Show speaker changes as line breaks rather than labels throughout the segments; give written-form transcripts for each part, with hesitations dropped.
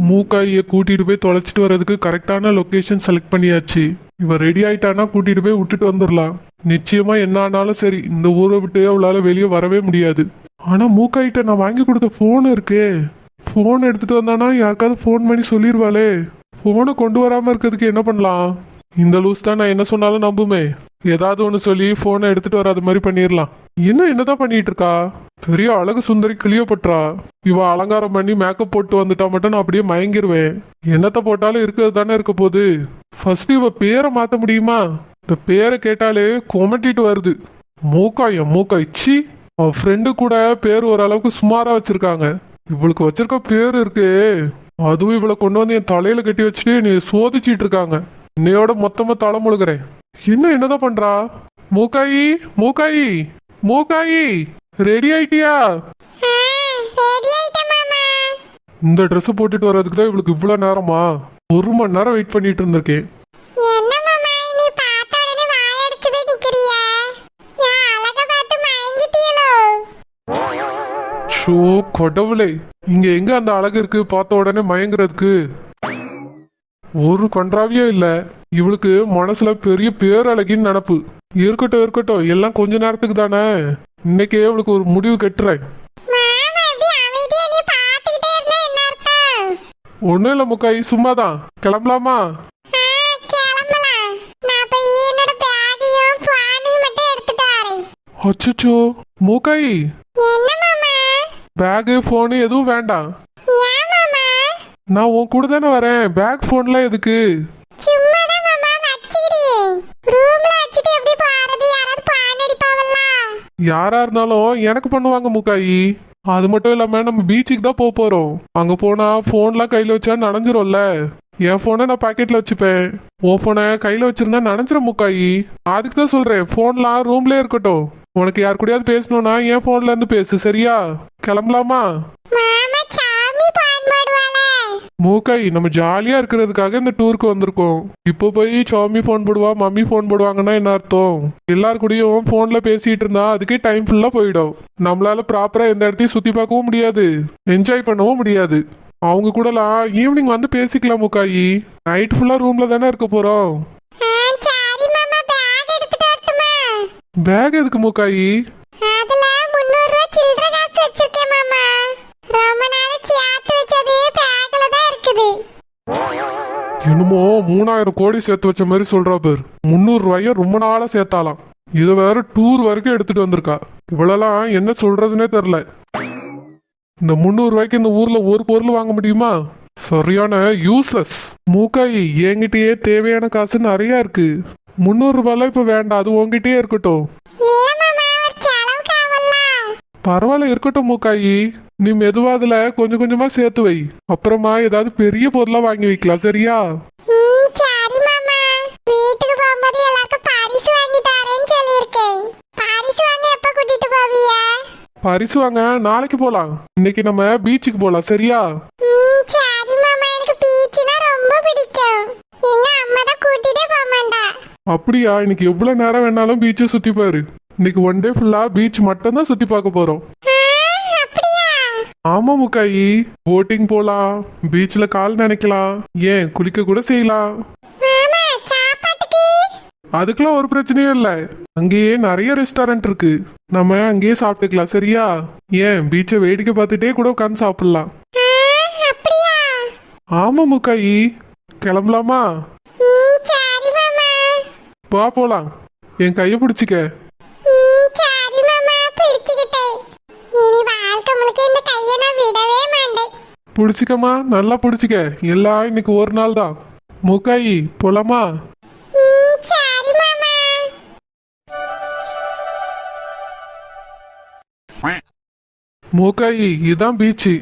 மூக்காயை கூட்டிட்டு போய் தொலைச்சிட்டு வர்றதுக்கு கரெக்டான லொகேஷன் செலக்ட் பண்ணியாச்சு. இவ ரெடி ஆயிட்டானா கூட்டிட்டு போய் விட்டுட்டு வந்துடலாம். நிச்சயமா என்ன ஆனாலும் சரி இந்த ஊரை விட்டு அவளால வெளியே வரவே முடியாது. ஆனா மூக்காயிட்ட நான் வாங்கி கொடுத்த போன் இருக்கே, போன் எடுத்துட்டு வந்தானா யாருக்காவது போன் பண்ணி சொல்லிடுவாளே. போனை கொண்டு வராம இருக்கிறதுக்கு என்ன பண்ணலாம்? இந்த லூஸ் தான் நான் என்ன சொன்னாலும் நம்புமே. ஏதாவது ஒன்று சொல்லி போனை எடுத்துட்டு வராத மாதிரி பண்ணிடலாம். இன்னும் என்னதான் பண்ணிட்டு இருக்கா? பெரிய அழகு சுந்தரி கிளியோபட்ரா. இவ அலங்காரம் பண்ணி மேக்கப் போட்டு வந்துட்டா மட்டும் நான் அப்படியே மயங்கிருவேன். என்னத்த போட்டாலும் இருக்கிறது தானே இருக்க போகுது. ஃபர்ஸ்ட் இவ பேரை மாத்த முடியுமா? இந்த பேரை கேட்டாலே கொமட்டிட்டு வருது. மூக்காய் சி. அவ ஃப்ரெண்டு கூட பேர் ஓரளவுக்கு சுமாரா வச்சிருக்காங்க. இவளுக்கு வச்சிருக்க பேர் இருக்கு, அதுவும் இவளை கொண்டு வந்து என் தலையில கட்டி வச்சுட்டு நீ சோதிச்சிட்டு இருக்காங்க. இன்னையோட மொத்தமா தலை முழுகிறேன். என்னதான் பண்றா? மூக்காயி ரெடி ஆயிட்டியா? இந்த ட்ரெஸ் போட்டுட்டு வர்றதுக்கு தான் இவளுக்கு இவ்வளவு நேரமா? 1 மணி நேரம் வெயிட் பண்ணிட்டு இருந்திருக்கேன். ஷோ கடவுளே, இங்க எங்க அந்த அழகு இருக்கு பார்த்த உடனே மயங்குறதுக்கு? ஒரு கன்றாவியே இல்ல. இவளுக்கு மனசுல பெரிய பேரழகின்னு நினப்பு. இருக்கட்டும் எல்லாம் கொஞ்ச நேரத்துக்கு தானே. இன்னைக்கே இவளுக்கு ஒரு முடிவு கட்டுறேன். ஒன்னும் இல்ல முக்காய், சும்மாதான். கிளம்பலாமா? அச்சோ மூக்காய், பேகு போனு எதுவும் வேண்டாம். நான் உன் கூட தானே வரேன். பேக் போன்லாம் எதுக்கு? யாரா இருந்தாலும் எனக்கு பண்ணுவாங்க மூக்காயி. அது மட்டும் இல்லாம நம்ம பீச்சுக்கு தான் போறோம். அங்க போனா போன்லாம் கையில வச்சா நனைஞ்சிரும்ல. என் போனை நான் பாக்கெட்ல வச்சுப்பேன். உன் போனை கையில வச்சிருந்தா நனைஞ்சிரும் மூக்காயி. அதுக்கு தான் சொல்றேன், போன்லாம் ரூம்லயே இருக்கட்டும். உனக்கு யார் கூடயாவது பேசணும்னா என் போன்ல இருந்து பேசு, சரியா? கிளம்பலாமா? மூக்காய், நம்ம ஜாலியா இருக்கிறதுக்காக இந்த டூருக்கு வந்திருக்கோம். இப்போ போய் சாமி போன் போடுவா, மம்மி போன் போடுவாங்கன்னா என்ன அர்த்தம்? எல்லாரு கூடயும் போன்ல பேசிட்டு இருந்தா அதுக்கே டைம் ஃபுல்லா போயிடும். நம்மளால ப்ராப்பரா எந்த இடத்தையும் சுத்தி பார்க்கவும் முடியாது, என்ஜாய் பண்ணவும் முடியாது. அவங்க கூடலாம் ஈவினிங் வந்து பேசிக்கலாம் மூக்காயி. நைட் ஃபுல்லா ரூம்ல தானே இருக்க போறோம். பேக் எதுக்கு மூக்காயி? என்னமோ 3000 கோடி சேர்த்து வச்ச மாதிரி சொல்றா பேர். 300 ரூபாய ரொம்ப நாளா சேர்த்தாலாம். இதை வேற டூர் வரைக்கும் எடுத்துட்டு வந்திருக்கா. இவ்வளவுலாம் என்ன சொல்றதுன்னே தெரியல. இந்த 300 ரூபாய்க்கு இந்த ஊர்ல ஒரு பொருள் வாங்க முடியுமா? சரியான யூஸ்லெஸ். மூக்காயி, என்கிட்டயே தேவையான காசு நிறைய இருக்கு. 300 ரூபாய்ல இப்ப வேண்டாம், அது உங்ககிட்டயே இருக்கட்டும். பரவாயில்ல, இருக்கட்டும் மூக்காயி. நீ மெதுவா அதுல கொஞ்சம் கொஞ்சமா சேர்த்து வை. அப்புறமா ஏதாவது பெரிய பொருளா வாங்கி வைக்கலாம், சரியா? பரிசு வாங்க நாளைக்கு போலாம். இன்னைக்கு நம்ம பீச்சுக்கு போலாம், சரியா? அப்படியா? இன்னைக்கு எவ்வளவு நேரம் வேணாலும் பீச்சை சுத்தி பாரு. இன்னைக்கு 1 டே ஃபுல்லா பீச் மட்டும் தான் சுத்தி பார்க்க போறோம். ஆமா முக்காயி, போட்டிங் போலாம், பீச்ல கால் நினைக்கலாம், ஏன் குளிக்க கூட செய்யலாம். அதுக்கெல்லாம் ஒரு பிரச்சனையும் இல்ல. அங்கேயே நிறைய ரெஸ்டாரண்ட் இருக்கு, நம்ம அங்கேயே சாப்பிட்டுக்கலாம், சரியா? ஏன் பீச்சை வேடிக்கை பார்த்துட்டே கூட உட்காந்து சாப்பிடலாம். ஆமா முக்காயி, கிளம்பலாமா? வா போலாம். என் கைய பிடிச்சிக்க. பிடிச்சிக்கமா, நல்லா பிடிச்சிக்க. எல்லாம் இன்னைக்கு ஒரு நாள் தான். மூக்காயி, போலாமா? மூக்காயி, இதான் பீச்சு.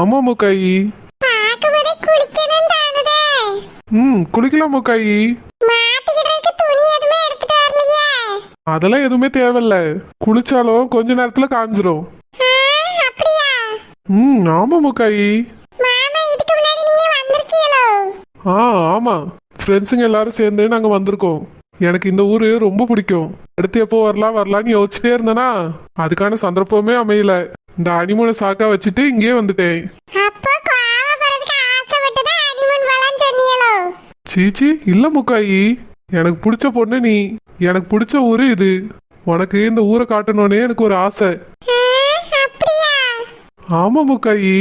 ஆமா மூக்காயி. குளிக்கலாம் மூக்காயி. அதெல்லாம் எதுவுமே தேவையில்ல. குளிச்சாலும் கொஞ்ச நேரத்துல காஞ்சிரும். ஆமா மூக்காயி. ஆமா, ஃப்ரெண்ட்ஸுங்க எல்லாரும் சேர்ந்து நாங்க வந்திருக்கோம். எனக்கு இந்த ஊரு ரொம்ப பிடிக்கும். அடுத்து எப்போ வரலாம் வரலாம்னு யோசிச்சுட்டே இருந்தேனா அதுக்கான சந்தர்ப்பமே அமையல. இந்த ஹனிமூனை சாக்கா வச்சுட்டு இங்கேயே வந்துட்டேன். சீச்சி இல்ல முக்காயி, எனக்கு பிடிச்ச பொண்ணு நீ, எனக்கு பிடிச்ச ஊரு இது. உனக்கு இந்த ஊரை காட்டணும்னே எனக்கு ஒரு ஆசை. ஆமா முக்காயி,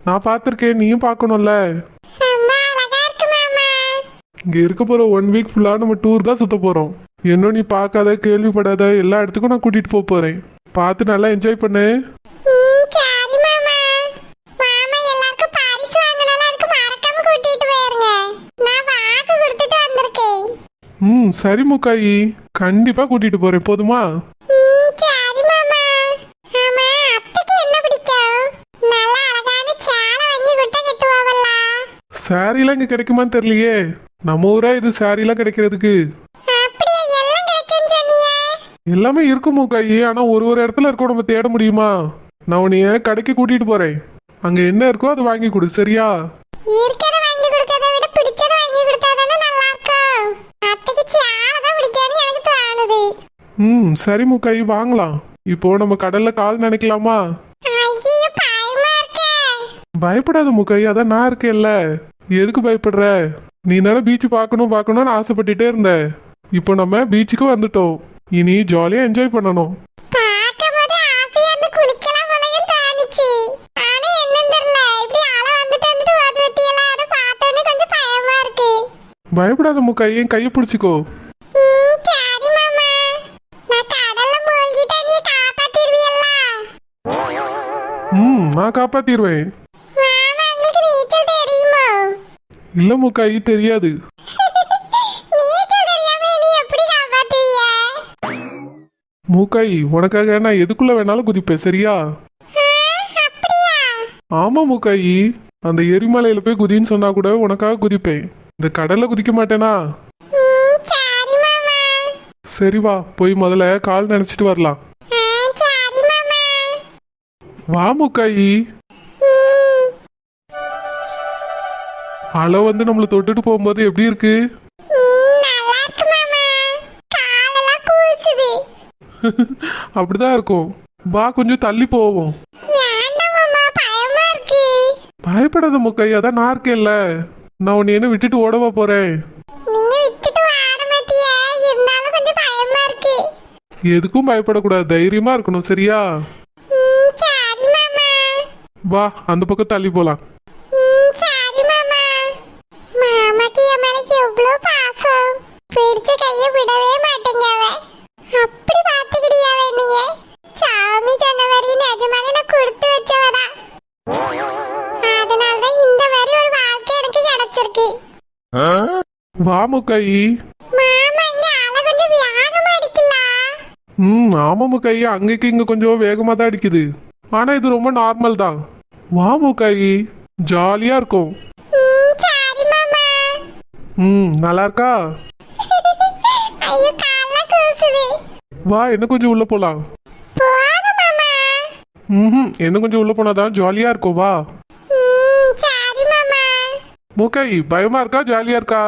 நான் பார்த்திருக்கேன், நீயும் பார்க்கணும்ல. இங்க இருக்க போற 1 வீக் ஃபுல்லா நம்ம டூர் தான் சுத்த போறோம். இன்னும் நீ பார்க்காத கேள்விப்படாத எல்லா இடத்துக்கும் நான் கூட்டிட்டு போறேன். பார்த்து நல்லா என்ஜாய் பண்ணு. சரி முக்காயி, கண்டிப்பா கூட்டிட்டு போறேன், போதுமா? சாரிலாம் இங்க கிடைக்குமான்னு தெரியலையே. நம்ம ஊரா இது சாரிலாம் கிடைக்கிறதுக்கு? எல்லாமே இருக்கும் முக்காயி, ஆனா ஒரு இடத்துல இருக்கோ நம்ம தேட முடியுமா? நான் உன்னைய கடைக்கு கூட்டிட்டு போறேன், அங்க என்ன இருக்கோ அது வாங்கி கொடு, சரியா? சரி முக்காயி, வாங்கலாம். இப்போ நம்ம கடல்ல கால் நினைக்கலாமா? பயப்படாத முக்காயி, அதான் நான் இருக்கேன்ல. எதுக்கு பயப்படுற? நீ தானே பீச் பார்க்கணும்னு ஆசைப்பட்டுட்டே இருந்த. இப்போ நம்ம பீச்சுக்கு வந்துட்டோம், இனி ஜாலியா என்ஜாய் பண்ணணும். பயப்படாத முக்காயி, என் கையை பிடிச்சிக்கோ. நான் காப்பாத்திடுவேன். இல்ல முக்காயி, தெரியாது. மூக்காயி, உனக்காக நான் எதுக்குள்ள வேணாலும் குதிப்பேன், சரியா? ஆமா மூக்காயி, அந்த எரிமலையில போய் குதின்னு சொன்னா கூட உனக்காக குதிப்பேன். இந்த கடல்ல குதிக்க மாட்டேனா? சரி வா, போய் முதல்ல கால் நினைச்சிட்டு வரலாம். வா மூக்காயி. அலை வந்து நம்மள தொட்டுட்டு போகும்போது எப்படி இருக்கு? அப்படிதான் இருக்கும். வா, கொஞ்சம் தள்ளி போவோம். பயப்படாத முக்காயி, அதான் நான் இருக்கேன்ல. நான் உன்னை என்ன விட்டுட்டு ஓடவா போறேன்? எதுக்கும் பயப்படக்கூடாது, தைரியமா இருக்கணும், சரியா? வா, அந்த பக்கம் தள்ளி போலாம். வா முக்காயி. ஆமா முக்காயி, அங்கக்கு இங்க கொஞ்சம் வேகமா தான் அடிக்குது, ஆனா இது ரொம்ப நார்மல் தான். வா முக்காயி, ஜாலியா இருக்கும். நல்லா இருக்கா? வா, என்ன கொஞ்சம் உள்ள போலாம். என்ன கொஞ்சம் உள்ள போனாதான் ஜாலியா இருக்கும், வா. முக்காயி, பயமா இருக்கா ஜாலியா இருக்கா?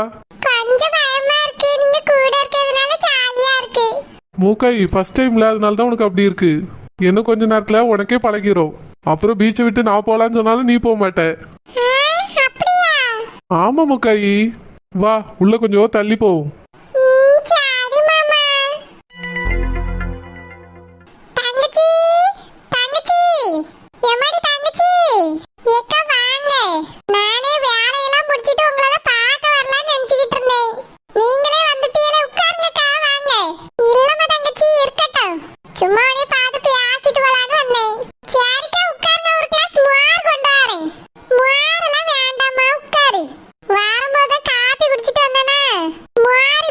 மூக்காயி, ஃபர்ஸ்ட் டைம்ல, அதனால தான் உனக்கு அப்படி இருக்கு. இன்னும் கொஞ்ச நேரத்துல உனக்கே பழகிரும். அப்புறம் பீச்சை விட்டு நான் போலான்னு சொன்னாலும் நீ போக மாட்ட. ஆமா முக்காயி, வா, உள்ள கொஞ்சம் தள்ளி போவோம்.
வரும்போது காப்பி குடிச்சிட்டு வந்தேனா, மோர்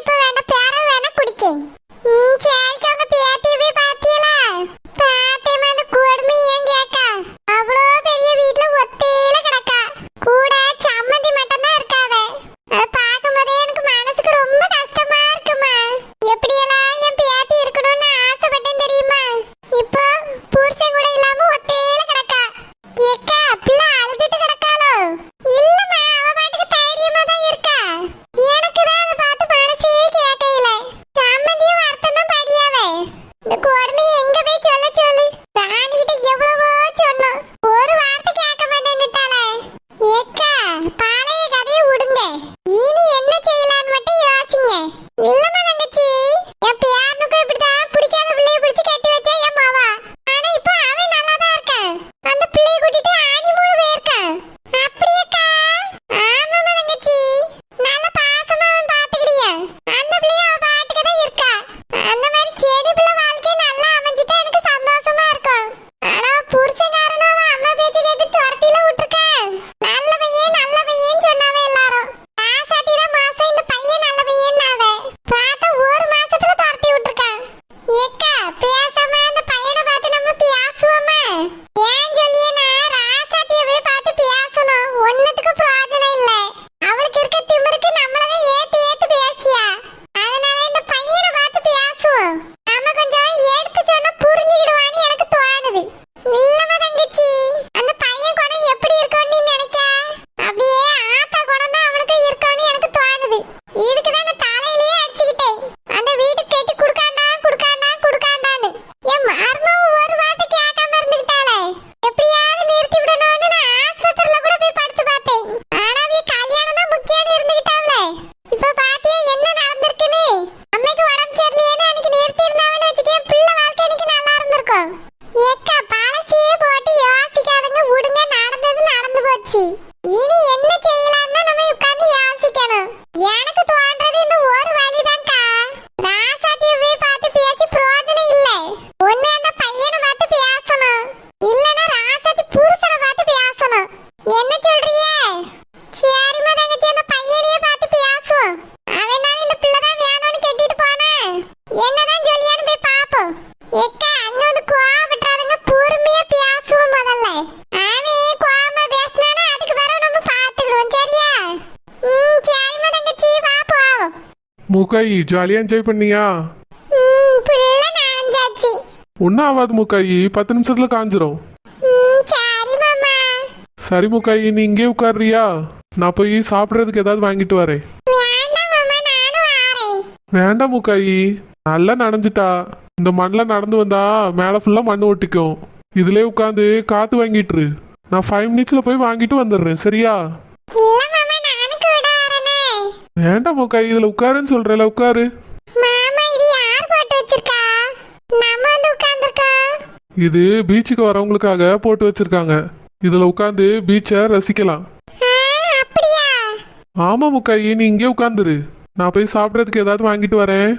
முக்காயி ஜாலியா என்ஜாய் பண்ணியா?
புள்ள நனைஞ்சாச்சு.
ஒன்னும் ஆகாது முக்காயி, 10 நிமிஷத்துல காஞ்சிரும்.
சரி மாமா.
சரி முக்காயி, நீ இங்கே உட்காருறியா? நான் போய் சாப்பிட்றதுக்கு ஏதாவது வாங்கிட்டு வரேன்.
வேண்டாம் மாமா, நானும் வாரேன்.
வேண்டாம் முக்காயி, நல்லா நனைஞ்சிட்டா. இந்த மண்ணில் நடந்து வந்தா மேலே ஃபுல்லா மண் ஒட்டிக்கும். இதுலயே உட்காந்து காத்து வாங்கிட்டு இரு. நான் 5 மினிட்ஸ்ல போய் வாங்கிட்டு வந்துடுறேன், சரியா?
இல்ல மாமா, நானும் கூட வரேனே.
வேண்டாம் முக்காயி, இதுல உட்காருன்னு சொல்றேன்ல, உட்காரு.
மாமா, இது யார் போட்டு வச்சிருக்கா? நம்ம வந்து உட்கார்ந்திருக்கோம்.
இது பீச்சுக்கு வரவங்களுக்காக போட்டு வச்சிருக்காங்க. இதுல உட்காந்து பீச்சை ரசிக்கலாம்.
அப்படியா?
ஆமா முக்காயி, நீ இங்கே உட்காந்துரு. நான் போய் சாப்பிட்றதுக்கு ஏதாவது வாங்கிட்டு வரேன்.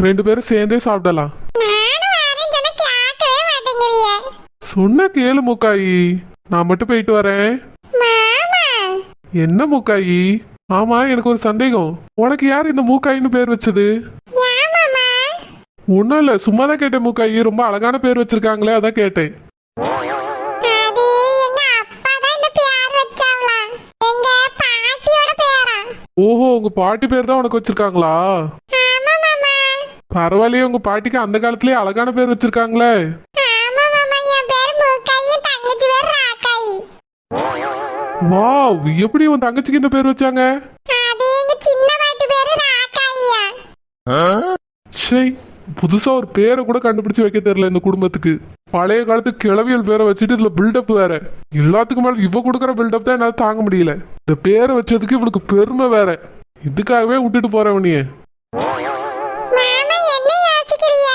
2 பேரும் சேர்ந்தே சாப்பிடலாம்.
நானும் வரேன் சொன்னா கேட்கவே மாட்டேங்கிறியே.
சொன்ன கேளு முக்காயி, நான் மட்டும் போயிட்டு வரேன்.
மாமா.
என்ன முக்காயி? ஆமா, எனக்கு ஒரு சந்தேகம். உனக்கு யார் இந்த மூக்காயின்னு பேர் வச்சது?
ஏன் மாமா?
ஒன்றும் இல்லை, சும்மா தான் கேட்டேன் முக்காயி. ரொம்ப அழகான பேர் வச்சிருக்காங்களே, அதான் கேட்டேன்.
அது எங்க அப்பா தான் இந்த பேர் வச்சாவலாம். எங்க பாட்டியோட பேரா.
ஓஹோ, உங்க பாட்டி பேர் தான் உனக்கு வச்சிருக்காங்களா?
ஆமா மாமா.
பரவாயில்லையே, உங்க பாட்டிக்கு அந்த காலத்திலேயே அழகான பேர் வச்சிருக்காங்களே.
ஆமா மாமா, என் பேர் மூக்காயி, தங்கச்சி பேர் ராக்காயி.
வாவ், எப்படி உன் தங்கச்சிக்கு இந்த பேர் வச்சாங்க?
அது எங்க சின்ன பாட்டி பேரு ராக்காயியா.
சே, புதுசா ஒரு பேரை கூட கண்டுபிடிச்சு வைக்க தெரியல இந்த குடும்பத்துக்கு. பழைய காலத்து கிளவியல் பேரை வச்சுட்டு இதுல பில்டப் வேற. எல்லாத்துக்கும் மேல இவ கொடுக்குற பில்டப் தான் என்னால தாங்க முடியல. இந்த பேரை வச்சதுக்கு இவளுக்கு பெருமை வேற. இதுக்காகவே விட்டுட்டு போறவனியே.
மாமா, என்ன யோசிக்கிறீங்க?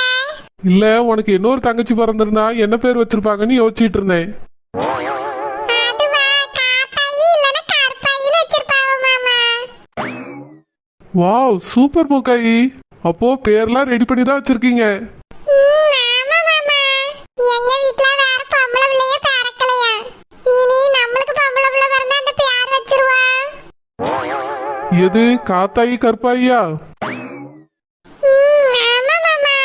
இல்ல, உனக்கு இன்னொரு தங்கச்சி பிறந்திருந்தா என்ன பேர் வச்சிருப்பாங்கன்னு யோசிச்சுட்டு இருந்தேன்.
அதுவா, காத்தாயி இல்லனா கருப்பாயின்னு வச்சிருப்பாவ மாமா.
வாவ், சூப்பர் முக்காயி. அப்போ பேர்லாம் ரெடி பண்ணி தான் வச்சிருக்கீங்க.
ஆமா மாமா. எங்க வீட்ல வேற பொம்பளை பிள்ளையே பிறக்கலையா. இனி நம்மளுக்கு பொம்பளை பிள்ளை பிறந்தா அந்த பேர் வச்சிருவோம்.
எது, காத்தாயி கருப்பாயியா?
ஆமா மாமா.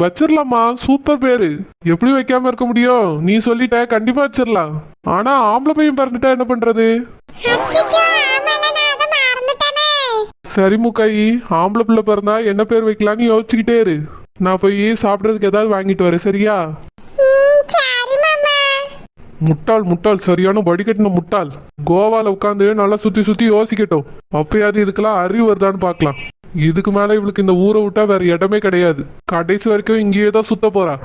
வச்சிடலாமா, சூப்பர் பேரு. எப்படி வைக்காம இருக்க முடியும்? நீ சொல்லிட்ட, கண்டிப்பா வச்சிடலாம். ஆனா ஆம்பளை பையன் பிறந்துட்டா என்ன பண்றது?
அச்சச்சோ, ஆமால, நான் அதை மறந்துட்டேனே.
சரி முக்காயி, ஆம்பளை பிள்ளை பிறந்தா என்ன பேர் வைக்கலான்னு யோசிச்சுக்கிட்டே இரு. நான் போய் சாப்பிட்றதுக்கு ஏதாவது வாங்கிட்டு வரேன், சரியா?
சரி மாமா.
முட்டாள் முட்டாள், சரியான வடிகட்டின முட்டாள். கோவால உட்காந்து நல்லா சுத்தி சுத்தி யோசிக்கட்டும். அப்பயாவது இதுக்கெல்லாம் அறிவு வருதான்னு பார்க்கலாம். இதுக்கு மேல இவளுக்கு இந்த ஊரை விட்டா வேற இடமே கிடையாது. கடைசி வரைக்கும் இங்கேயே தான் சுத்த போறா.